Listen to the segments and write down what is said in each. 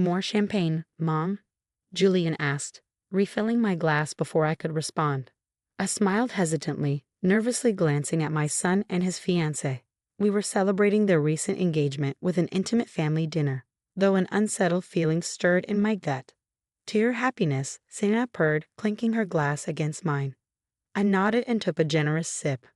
More champagne, Mom? Julian asked, refilling my glass before I could respond. I smiled hesitantly, nervously glancing at my son and his fiancée. We were celebrating their recent engagement with an intimate family dinner, though an unsettled feeling stirred in my gut. To your happiness, Sienna purred, clinking her glass against mine. I nodded and took a generous sip.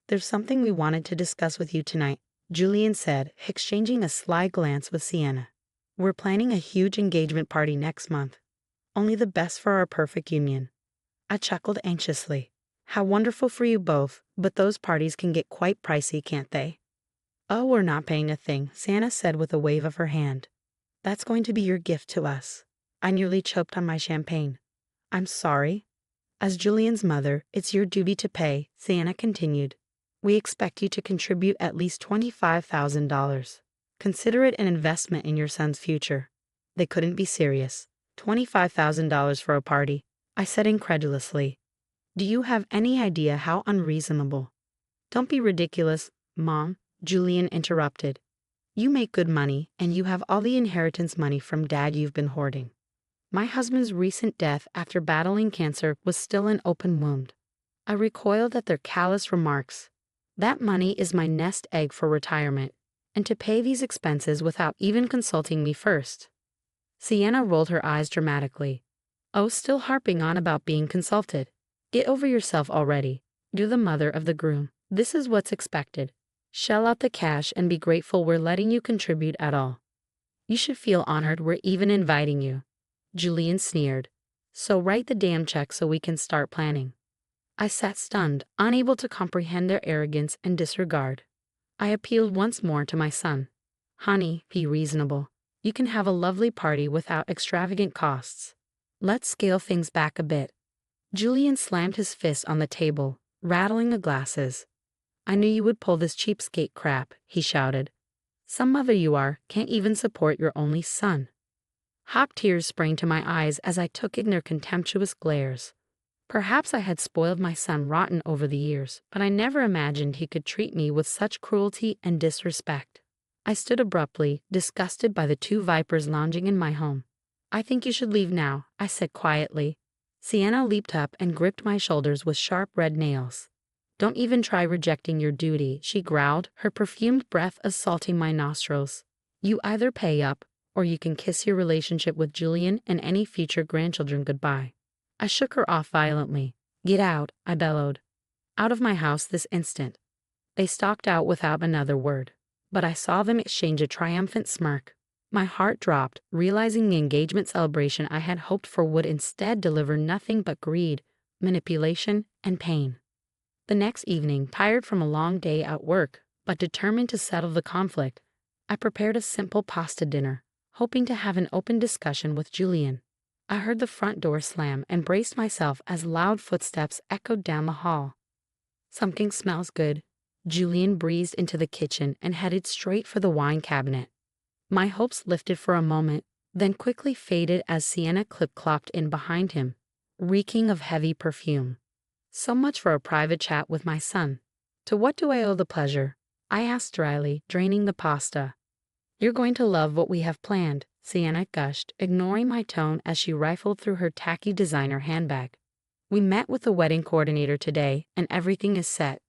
There's something we wanted to discuss with you tonight, Julian said, exchanging a sly glance with Sienna. We're planning a huge engagement party next month. Only the best for our perfect union. I chuckled anxiously. How wonderful for you both, but those parties can get quite pricey, can't they? Oh, we're not paying a thing, Sienna said with a wave of her hand. That's going to be your gift to us. I nearly choked on my champagne. I'm sorry. As Julian's mother, it's your duty to pay, Sienna continued. We expect you to contribute at least $25,000. Consider it an investment in your son's future. They couldn't be serious. $25,000 for a party, I said incredulously. Do you have any idea how unreasonable? Don't be ridiculous, Mom, Julian interrupted. You make good money, and you have all the inheritance money from Dad you've been hoarding. My husband's recent death after battling cancer was still an open wound. I recoiled at their callous remarks. That money is my nest egg for retirement, and to pay these expenses without even consulting me first. Sienna rolled her eyes dramatically. Oh, still harping on about being consulted. Get over yourself already. You're the mother of the groom. This is what's expected. Shell out the cash and be grateful we're letting you contribute at all. You should feel honored we're even inviting you. Julian sneered. So write the damn check so we can start planning. I sat stunned, unable to comprehend their arrogance and disregard. I appealed once more to my son. Honey, be reasonable. You can have a lovely party without extravagant costs. Let's scale things back a bit. Julian slammed his fist on the table, rattling the glasses. I knew you would pull this cheapskate crap, he shouted. Some mother you are, can't even support your only son. Hot tears sprang to my eyes as I took in their contemptuous glares. Perhaps I had spoiled my son rotten over the years, but I never imagined he could treat me with such cruelty and disrespect. I stood abruptly, disgusted by the two vipers lounging in my home. I think you should leave now, I said quietly. Sienna leaped up and gripped my shoulders with sharp red nails. Don't even try rejecting your duty, she growled, her perfumed breath assaulting my nostrils. You either pay up, or you can kiss your relationship with Julian and any future grandchildren goodbye. I shook her off violently. Get out, I bellowed. Out of my house this instant. They stalked out without another word, but I saw them exchange a triumphant smirk. My heart dropped, realizing the engagement celebration I had hoped for would instead deliver nothing but greed, manipulation, and pain. The next evening, tired from a long day at work, but determined to settle the conflict, I prepared a simple pasta dinner, hoping to have an open discussion with Julian. I heard the front door slam and braced myself as loud footsteps echoed down the hall. Something smells good. Julian breezed into the kitchen and headed straight for the wine cabinet. My hopes lifted for a moment, then quickly faded as Sienna clip-clopped in behind him, reeking of heavy perfume. So much for a private chat with my son. To what do I owe the pleasure? I asked dryly, draining the pasta. You're going to love what we have planned, Sienna gushed, ignoring my tone as she rifled through her tacky designer handbag. We met with the wedding coordinator today, and everything is set.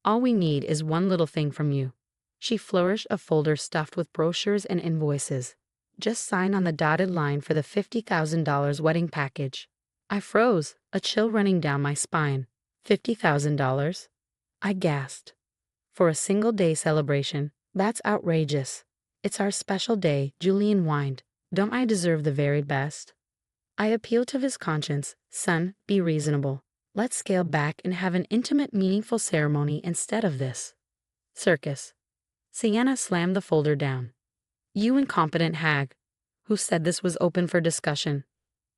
All we need is one little thing from you. She flourished a folder stuffed with brochures and invoices. Just sign on the dotted line for the $50,000 wedding package. I froze, a chill running down my spine. $50,000? I gasped. For a single-day celebration, that's outrageous. It's our special day, Julian whined. Don't I deserve the very best? I appealed to his conscience. Son, be reasonable. Let's scale back and have an intimate, meaningful ceremony instead of this circus. Sienna slammed the folder down. You incompetent hag. Who said this was open for discussion?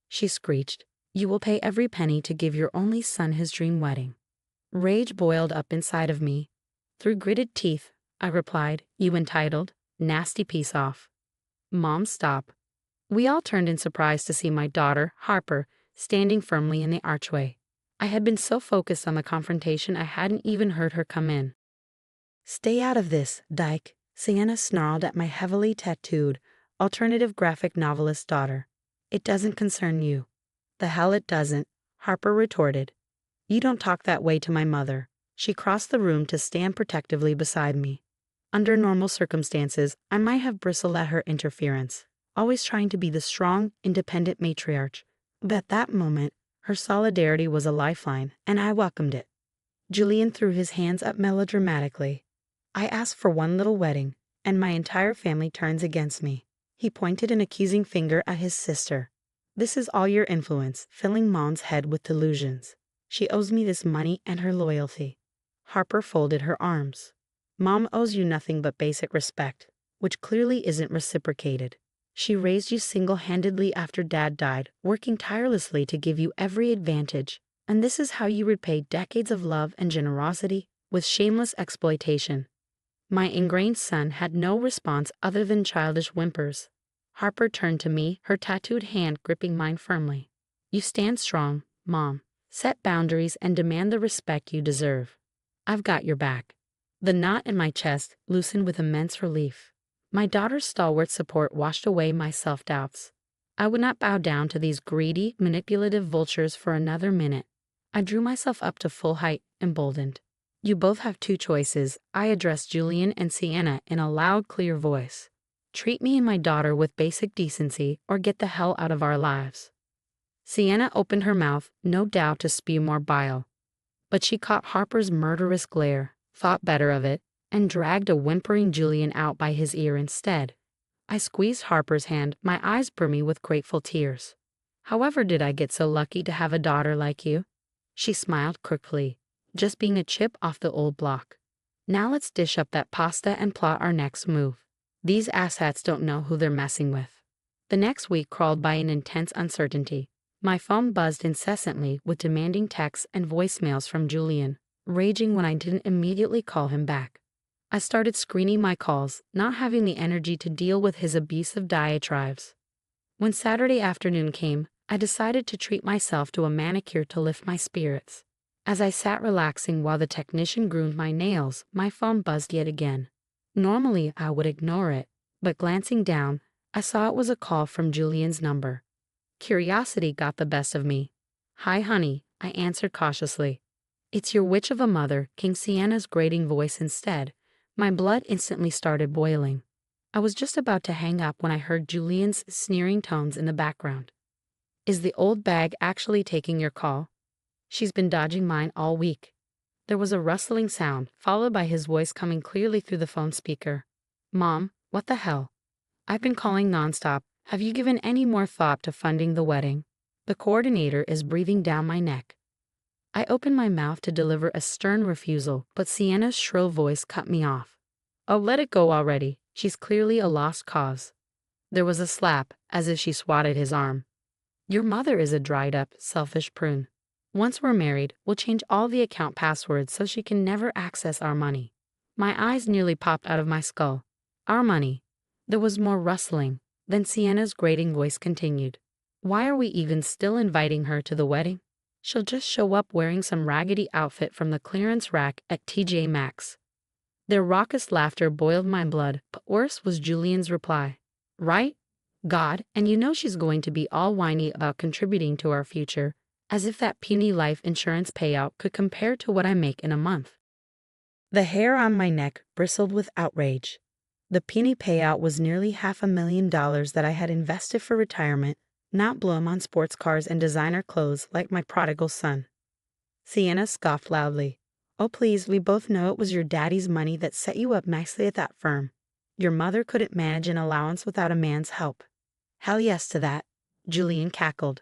She screeched. You will pay every penny to give your only son his dream wedding. Rage boiled up inside of me. Through gritted teeth, I replied, you entitled, nasty piece off. Mom, stop. We all turned in surprise to see my daughter, Harper, standing firmly in the archway. I had been so focused on the confrontation I hadn't even heard her come in. Stay out of this, dyke, Sienna snarled at my heavily tattooed, alternative graphic novelist's daughter. It doesn't concern you. The hell it doesn't, Harper retorted. You don't talk that way to my mother. She crossed the room to stand protectively beside me. Under normal circumstances, I might have bristled at her interference, always trying to be the strong, independent matriarch. But at that moment, her solidarity was a lifeline, and I welcomed it. Julian threw his hands up melodramatically. I asked for one little wedding, and my entire family turns against me. He pointed an accusing finger at his sister. This is all your influence, filling Mom's head with delusions. She owes me this money and her loyalty. Harper folded her arms. Mom owes you nothing but basic respect, which clearly isn't reciprocated. She raised you single-handedly after Dad died, working tirelessly to give you every advantage. And this is how you repay decades of love and generosity, with shameless exploitation. My ingrained son had no response other than childish whimpers. Harper turned to me, her tattooed hand gripping mine firmly. You stand strong, Mom. Set boundaries and demand the respect you deserve. I've got your back. The knot in my chest loosened with immense relief. My daughter's stalwart support washed away my self-doubts. I would not bow down to these greedy, manipulative vultures for another minute. I drew myself up to full height, emboldened. You both have two choices, I addressed Julian and Sienna in a loud, clear voice. Treat me and my daughter with basic decency, or get the hell out of our lives. Sienna opened her mouth, no doubt to spew more bile. But she caught Harper's murderous glare, thought better of it, and dragged a whimpering Julian out by his ear instead. I squeezed Harper's hand, my eyes brimming with grateful tears. However did I get so lucky to have a daughter like you? She smiled crookedly, just being a chip off the old block. Now let's dish up that pasta and plot our next move. These asshats don't know who they're messing with. The next week crawled by in intense uncertainty. My phone buzzed incessantly with demanding texts and voicemails from Julian, raging when I didn't immediately call him back. I started screening my calls, not having the energy to deal with his abusive diatribes. When Saturday afternoon came, I decided to treat myself to a manicure to lift my spirits. As I sat relaxing while the technician groomed my nails, my phone buzzed yet again. Normally, I would ignore it, but glancing down, I saw it was a call from Julian's number. Curiosity got the best of me. Hi, honey, I answered cautiously. It's your witch of a mother, came Sienna's grating voice instead. My blood instantly started boiling. I was just about to hang up when I heard Julian's sneering tones in the background. Is the old bag actually taking your call? She's been dodging mine all week. There was a rustling sound, followed by his voice coming clearly through the phone speaker. Mom, what the hell? I've been calling nonstop. Have you given any more thought to funding the wedding? The coordinator is breathing down my neck. I opened my mouth to deliver a stern refusal, but Sienna's shrill voice cut me off. Oh, let it go already. She's clearly a lost cause. There was a slap, as if she swatted his arm. Your mother is a dried-up, selfish prune. Once we're married, we'll change all the account passwords so she can never access our money. My eyes nearly popped out of my skull. Our money. There was more rustling. Then Sienna's grating voice continued. Why are we even still inviting her to the wedding? She'll just show up wearing some raggedy outfit from the clearance rack at TJ Maxx. Their raucous laughter boiled my blood, but worse was Julian's reply. Right? God, and you know she's going to be all whiny about contributing to our future, as if that puny life insurance payout could compare to what I make in a month. The hair on my neck bristled with outrage. The puny payout was nearly $500,000 that I had invested for retirement, not blow 'em on sports cars and designer clothes like my prodigal son. Sienna scoffed loudly. Oh please, we both know it was your daddy's money that set you up nicely at that firm. Your mother couldn't manage an allowance without a man's help. Hell yes to that, Julian cackled.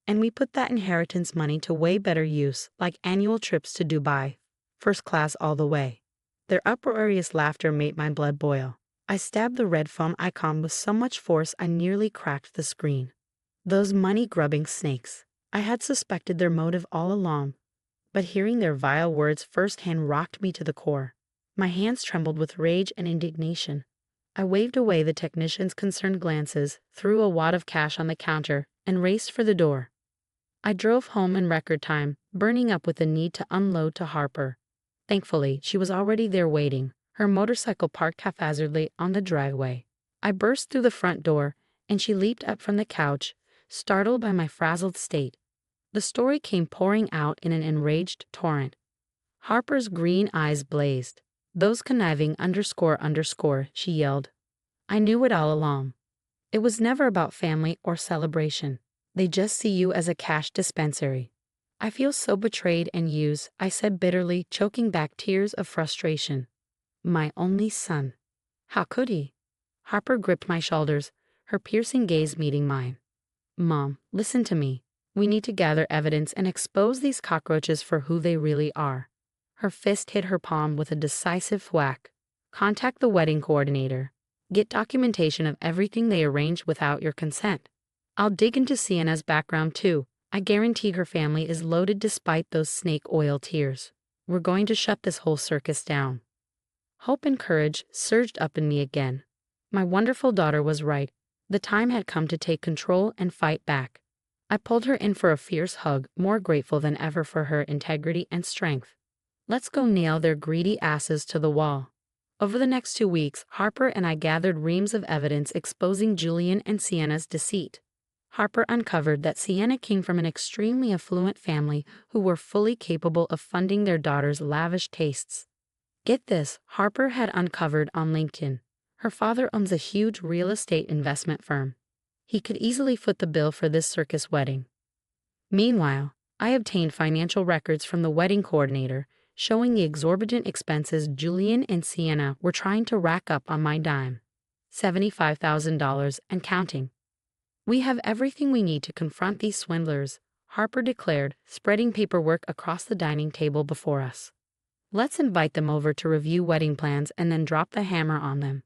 And we put that inheritance money to way better use, like annual trips to Dubai, first class all the way. Their uproarious laughter made my blood boil. I stabbed the red foam icon with so much force I nearly cracked the screen. Those money-grubbing snakes. I had suspected their motive all along, but hearing their vile words firsthand rocked me to the core. My hands trembled with rage and indignation. I waved away the technician's concerned glances, threw a wad of cash on the counter, and raced for the door. I drove home in record time, burning up with the need to unload to Harper. Thankfully, she was already there waiting, her motorcycle parked haphazardly on the driveway. I burst through the front door, and she leaped up from the couch, startled by my frazzled state. The story came pouring out in an enraged torrent. Harper's green eyes blazed. "Those conniving ___," she yelled. "I knew it all along. It was never about family or celebration. They just see you as a cash dispensary." "I feel so betrayed and used," I said bitterly, choking back tears of frustration. "My only son. How could he?" Harper gripped my shoulders, her piercing gaze meeting mine. "Mom, listen to me. We need to gather evidence and expose these cockroaches for who they really are." Her fist hit her palm with a decisive whack. "Contact the wedding coordinator. Get documentation of everything they arranged without your consent. I'll dig into Sienna's background too. I guarantee her family is loaded despite those snake oil tears. We're going to shut this whole circus down." Hope and courage surged up in me again. My wonderful daughter was right. The time had come to take control and fight back. I pulled her in for a fierce hug, more grateful than ever for her integrity and strength. "Let's go nail their greedy asses to the wall." Over the next 2 weeks, Harper and I gathered reams of evidence exposing Julian and Sienna's deceit. Harper uncovered that Sienna came from an extremely affluent family who were fully capable of funding their daughter's lavish tastes. Get this, Harper had uncovered on LinkedIn. Her father owns a huge real estate investment firm. He could easily foot the bill for this circus wedding. Meanwhile, I obtained financial records from the wedding coordinator showing the exorbitant expenses Julian and Sienna were trying to rack up on my dime. $75,000 and counting. "We have everything we need to confront these swindlers," Harper declared, spreading paperwork across the dining table before us. "Let's invite them over to review wedding plans and then drop the hammer on them."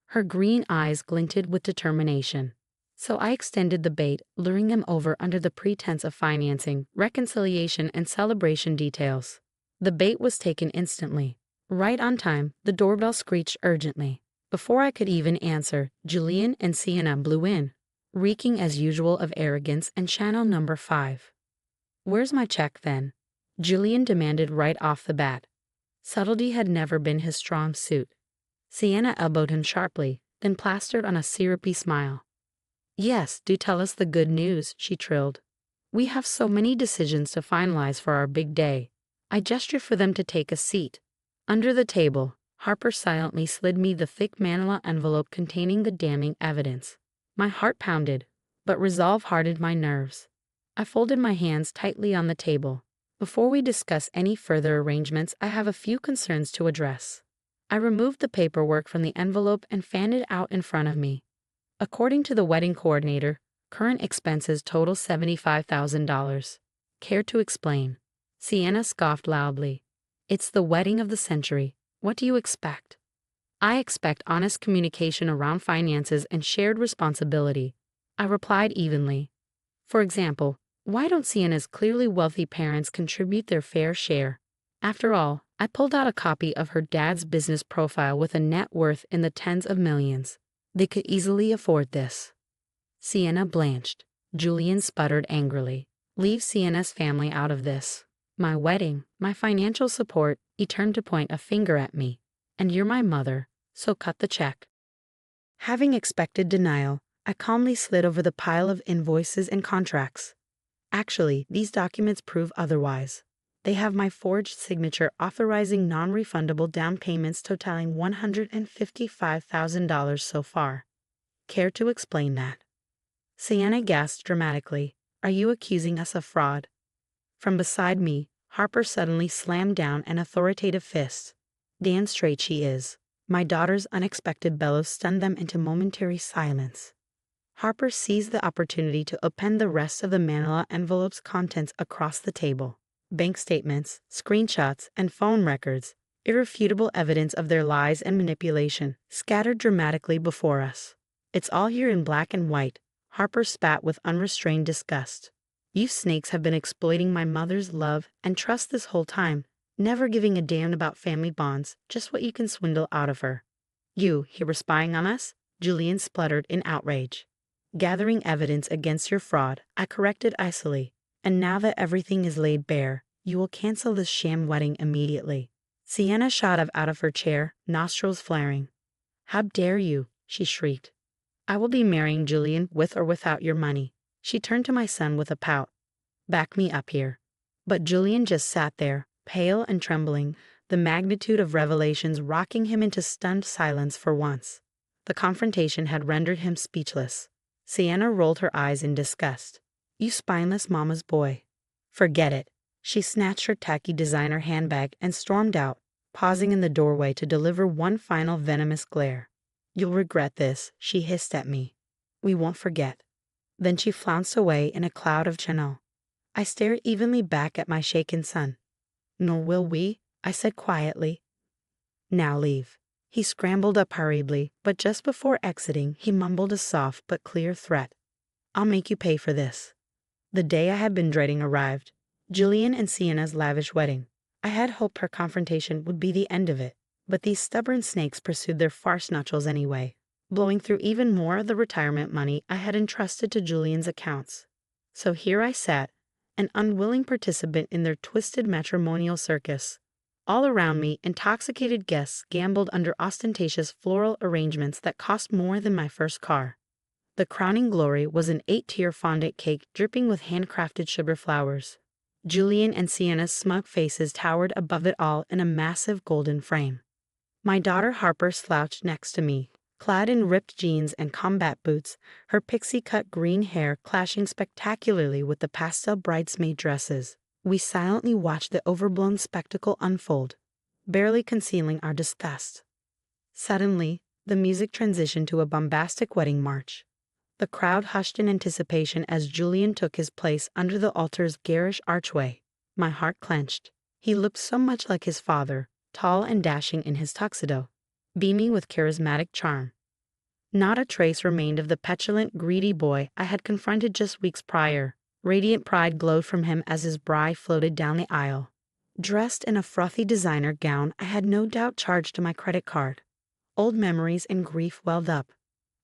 Her green eyes glinted with determination. So I extended the bait, luring them over under the pretense of financing, reconciliation, and celebration details. The bait was taken instantly. Right on time, the doorbell screeched urgently. Before I could even answer, Julian and Sienna blew in, reeking as usual of arrogance and channel number 5. "Where's my check then?" Julian demanded right off the bat. Subtlety had never been his strong suit. Sienna elbowed him sharply, then plastered on a syrupy smile. "Yes, do tell us the good news," she trilled. "We have so many decisions to finalize for our big day." I gestured for them to take a seat. Under the table, Harper silently slid me the thick manila envelope containing the damning evidence. My heart pounded, but resolve hardened my nerves. I folded my hands tightly on the table. "Before we discuss any further arrangements, I have a few concerns to address." I removed the paperwork from the envelope and fanned it out in front of me. According to the wedding coordinator, current expenses total $75,000. Care to explain? Sienna scoffed loudly. "It's the wedding of the century. What do you expect?" "I expect honest communication around finances and shared responsibility," I replied evenly. "For example, why don't Sienna's clearly wealthy parents contribute their fair share? After all, I pulled out a copy of her dad's business profile with a net worth in the tens of millions. They could easily afford this." Sienna blanched. Julian sputtered angrily. "Leave Sienna's family out of this. My wedding, my financial support," he turned to point a finger at me. "And you're my mother, so cut the check." Having expected denial, I calmly slid over the pile of invoices and contracts. "Actually, these documents prove otherwise. They have my forged signature authorizing non-refundable down payments totaling $155,000 so far. Care to explain that?" Sienna gasped dramatically. "Are you accusing us of fraud?" From beside me, Harper suddenly slammed down an authoritative fist. "Damn straight she is." My daughter's unexpected bellows stunned them into momentary silence. Harper seized the opportunity to append the rest of the manila envelope's contents across the table. Bank statements, screenshots, and phone records, irrefutable evidence of their lies and manipulation, scattered dramatically before us. "It's all here in black and white," Harper spat with unrestrained disgust. "You snakes have been exploiting my mother's love and trust this whole time, never giving a damn about family bonds, just what you can swindle out of her." "You here spying on us?" Julian spluttered in outrage. "Gathering evidence against your fraud," I corrected icily. "And now that everything is laid bare, you will cancel this sham wedding immediately." Sienna shot up out of her chair, nostrils flaring. "How dare you?" she shrieked. I will be marrying Julian with or without your money. She turned to my son with a pout. Back me up here. But Julian just sat there, pale and trembling, the magnitude of revelations rocking him into stunned silence for once. The confrontation had rendered him speechless. Sienna rolled her eyes in disgust. You spineless mama's boy. Forget it. She snatched her tacky designer handbag and stormed out, pausing in the doorway to deliver one final venomous glare. You'll regret this, she hissed at me. We won't forget. Then she flounced away in a cloud of Chanel. I stared evenly back at my shaken son. Nor will we, I said quietly. Now leave. He scrambled up hurriedly, but just before exiting, he mumbled a soft but clear threat. I'll make you pay for this. The day I had been dreading arrived. Julian and Sienna's lavish wedding. I had hoped her confrontation would be the end of it, but these stubborn snakes pursued their farce nuptials anyway, blowing through even more of the retirement money I had entrusted to Julian's accounts. So here I sat, an unwilling participant in their twisted matrimonial circus. All around me, intoxicated guests gambled under ostentatious floral arrangements that cost more than my first car. The crowning glory was an 8-tier fondant cake dripping with handcrafted sugar flowers. Julian and Sienna's smug faces towered above it all in a massive golden frame. My daughter Harper slouched next to me, clad in ripped jeans and combat boots, her pixie-cut green hair clashing spectacularly with the pastel bridesmaid dresses. We silently watched the overblown spectacle unfold, barely concealing our disgust. Suddenly, the music transitioned to a bombastic wedding march. The crowd hushed in anticipation as Julian took his place under the altar's garish archway. My heart clenched. He looked so much like his father, tall and dashing in his tuxedo, beaming with charismatic charm. Not a trace remained of the petulant, greedy boy I had confronted just weeks prior. Radiant pride glowed from him as his bride floated down the aisle. Dressed in a frothy designer gown I had no doubt charged to my credit card. Old memories and grief welled up.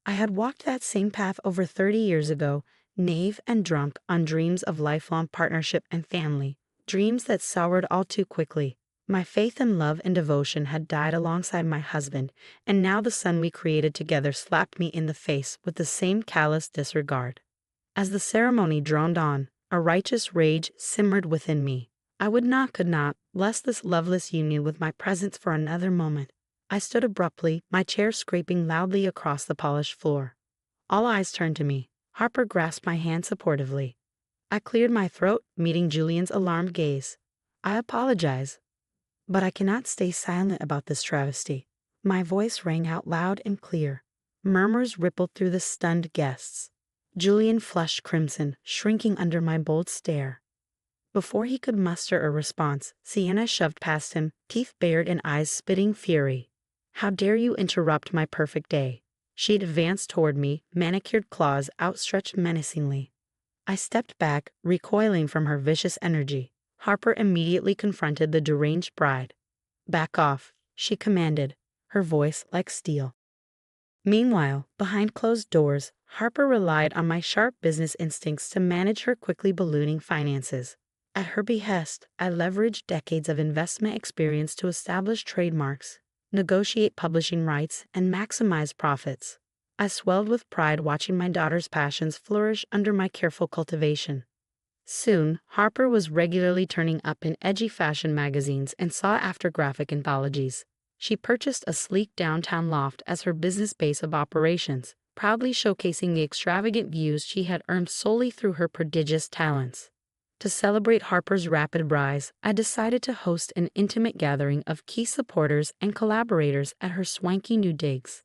I had walked that same path over 30 years ago, knave and drunk on dreams of lifelong partnership and family, dreams that soured all too quickly. My faith in love and devotion had died alongside my husband, and now the son we created together slapped me in the face with the same callous disregard. As the ceremony droned on, a righteous rage simmered within me. I could not, bless this loveless union with my presence for another moment. I stood abruptly, my chair scraping loudly across the polished floor. All eyes turned to me. Harper grasped my hand supportively. I cleared my throat, meeting Julian's alarmed gaze. I apologize, but I cannot stay silent about this travesty. My voice rang out loud and clear. Murmurs rippled through the stunned guests. Julian flushed crimson, shrinking under my bold stare. Before he could muster a response, Sienna shoved past him, teeth bared and eyes spitting fury. How dare you interrupt my perfect day? She advanced toward me, manicured claws outstretched menacingly. I stepped back, recoiling from her vicious energy. Harper immediately confronted the deranged bride. Back off, she commanded, her voice like steel. Meanwhile, behind closed doors, Harper relied on my sharp business instincts to manage her quickly ballooning finances. At her behest, I leveraged decades of investment experience to establish trademarks, negotiate publishing rights, and maximize profits. I swelled with pride watching my daughter's passions flourish under my careful cultivation. Soon, Harper was regularly turning up in edgy fashion magazines and sought-after graphic anthologies. She purchased a sleek downtown loft as her business base of operations, proudly showcasing the extravagant views she had earned solely through her prodigious talents. To celebrate Harper's rapid rise, I decided to host an intimate gathering of key supporters and collaborators at her swanky new digs.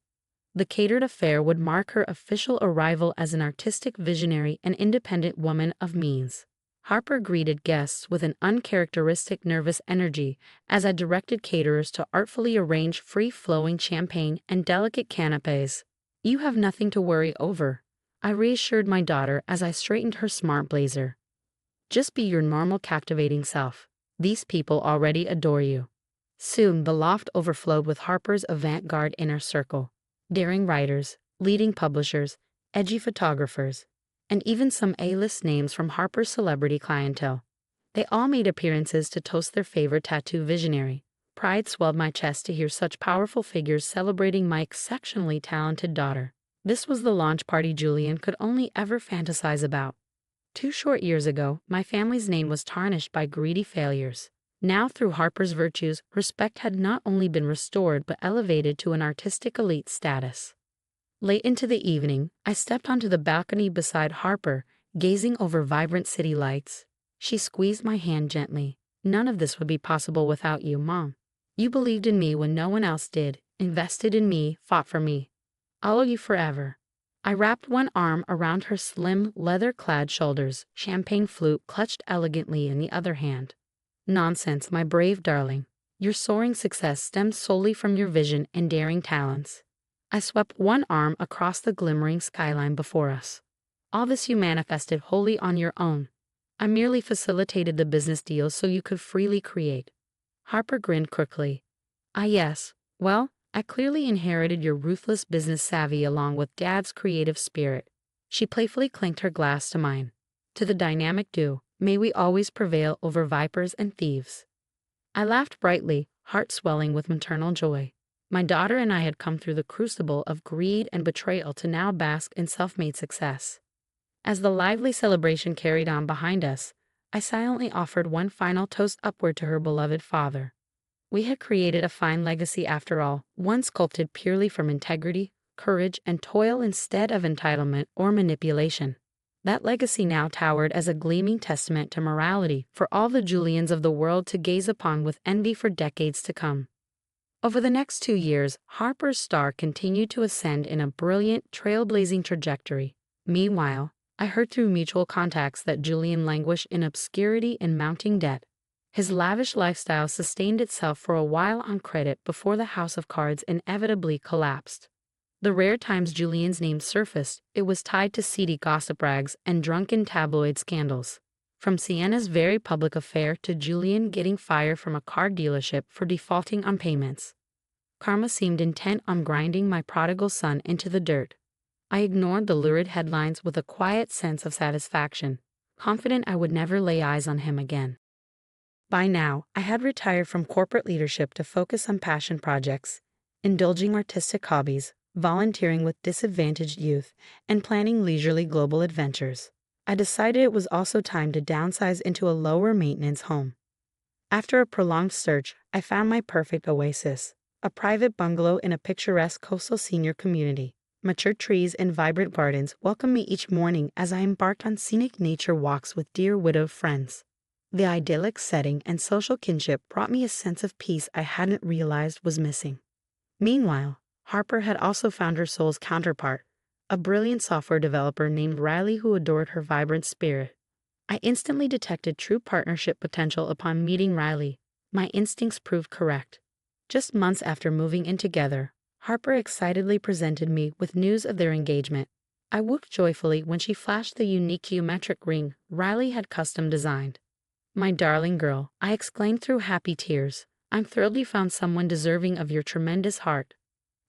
The catered affair would mark her official arrival as an artistic visionary and independent woman of means. Harper greeted guests with an uncharacteristic nervous energy as I directed caterers to artfully arrange free-flowing champagne and delicate canapés. You have nothing to worry over, I reassured my daughter as I straightened her smart blazer. Just be your normal captivating self. These people already adore you. Soon the loft overflowed with Harper's avant-garde inner circle. Daring writers, leading publishers, edgy photographers, and even some A-list names from Harper's celebrity clientele. They all made appearances to toast their favorite tattoo visionary. Pride swelled my chest to hear such powerful figures celebrating my exceptionally talented daughter. This was the launch party Julian could only ever fantasize about. 2 short years ago, my family's name was tarnished by greedy failures. Now, through Harper's virtues, respect had not only been restored but elevated to an artistic elite status. Late into the evening, I stepped onto the balcony beside Harper, gazing over vibrant city lights. She squeezed my hand gently. "None of this would be possible without you, Mom. You believed in me when no one else did, invested in me, fought for me. I'll owe you forever." I wrapped one arm around her slim, leather-clad shoulders, champagne flute clutched elegantly in the other hand. "Nonsense, my brave darling. Your soaring success stems solely from your vision and daring talents." I swept one arm across the glimmering skyline before us. "All this you manifested wholly on your own. I merely facilitated the business deals so you could freely create." Harper grinned quickly. "Ah, yes. Well, I clearly inherited your ruthless business savvy along with Dad's creative spirit." She playfully clinked her glass to mine. "To the dynamic duo, may we always prevail over vipers and thieves." I laughed brightly, heart swelling with maternal joy. My daughter and I had come through the crucible of greed and betrayal to now bask in self-made success. As the lively celebration carried on behind us, I silently offered one final toast upward to her beloved father. We had created a fine legacy after all, one sculpted purely from integrity, courage, and toil instead of entitlement or manipulation. That legacy now towered as a gleaming testament to morality for all the Julians of the world to gaze upon with envy for decades to come. Over the next 2 years, Harper's star continued to ascend in a brilliant, trailblazing trajectory. Meanwhile, I heard through mutual contacts that Julian languished in obscurity and mounting debt. His lavish lifestyle sustained itself for a while on credit before the house of cards inevitably collapsed. The rare times Julian's name surfaced, it was tied to seedy gossip rags and drunken tabloid scandals. From Sienna's very public affair to Julian getting fired from a car dealership for defaulting on payments. Karma seemed intent on grinding my prodigal son into the dirt. I ignored the lurid headlines with a quiet sense of satisfaction, confident I would never lay eyes on him again. By now, I had retired from corporate leadership to focus on passion projects, indulging artistic hobbies, volunteering with disadvantaged youth, and planning leisurely global adventures. I decided it was also time to downsize into a lower-maintenance home. After a prolonged search, I found my perfect oasis, a private bungalow in a picturesque coastal senior community. Mature trees and vibrant gardens welcomed me each morning as I embarked on scenic nature walks with dear widowed friends. The idyllic setting and social kinship brought me a sense of peace I hadn't realized was missing. Meanwhile, Harper had also found her soul's counterpart, a brilliant software developer named Riley who adored her vibrant spirit. I instantly detected true partnership potential upon meeting Riley. My instincts proved correct. Just months after moving in together, Harper excitedly presented me with news of their engagement. I whooped joyfully when she flashed the unique geometric ring Riley had custom designed. "My darling girl," I exclaimed through happy tears, "I'm thrilled you found someone deserving of your tremendous heart."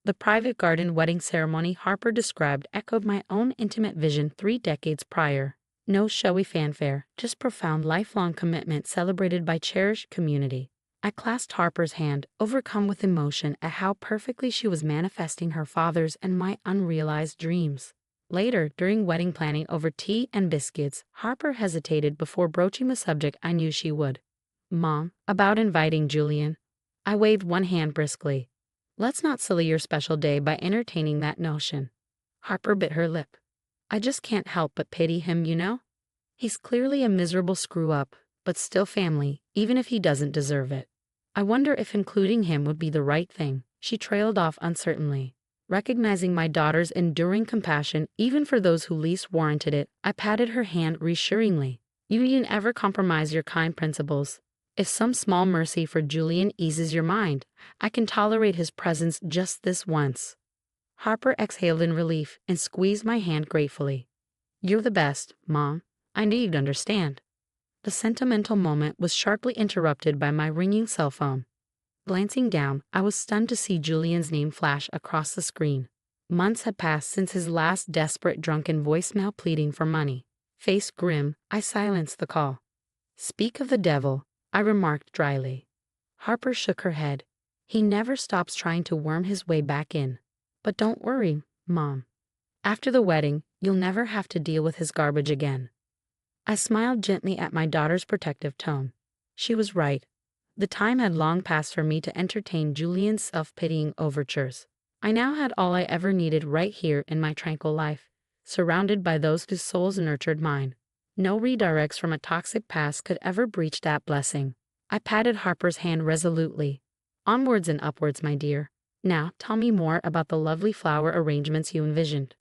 The private garden wedding ceremony Harper described echoed my own intimate vision 3 decades prior. No showy fanfare, just profound lifelong commitment celebrated by cherished community. I clasped Harper's hand, overcome with emotion at how perfectly she was manifesting her father's and my unrealized dreams. Later, during wedding planning over tea and biscuits, Harper hesitated before broaching the subject I knew she would. "Mom, about inviting Julian." I waved one hand briskly. "Let's not sully your special day by entertaining that notion." Harper bit her lip. "I just can't help but pity him, you know. He's clearly a miserable screw-up, but still family, even if he doesn't deserve it. I wonder if including him would be the right thing." She trailed off uncertainly. Recognizing my daughter's enduring compassion even for those who least warranted it, I patted her hand reassuringly. "You needn't ever compromise your kind principles. If some small mercy for Julian eases your mind, I can tolerate his presence just this once." Harper exhaled in relief and squeezed my hand gratefully. "You're the best, Mom. I knew you'd understand." The sentimental moment was sharply interrupted by my ringing cell phone. Glancing down, I was stunned to see Julian's name flash across the screen. Months had passed since his last desperate drunken voicemail pleading for money. Face grim, I silenced the call. "Speak of the devil," I remarked dryly. Harper shook her head. "He never stops trying to worm his way back in. But don't worry, Mom. After the wedding, you'll never have to deal with his garbage again. I smiled gently at my daughter's protective tone. She was right. The time had long passed for me to entertain Julian's self-pitying overtures. I now had all I ever needed right here in my tranquil life, surrounded by those whose souls nurtured mine. No redirects from a toxic past could ever breach that blessing. I patted Harper's hand resolutely. Onwards and upwards, my dear. Now, tell me more about the lovely flower arrangements you envisioned.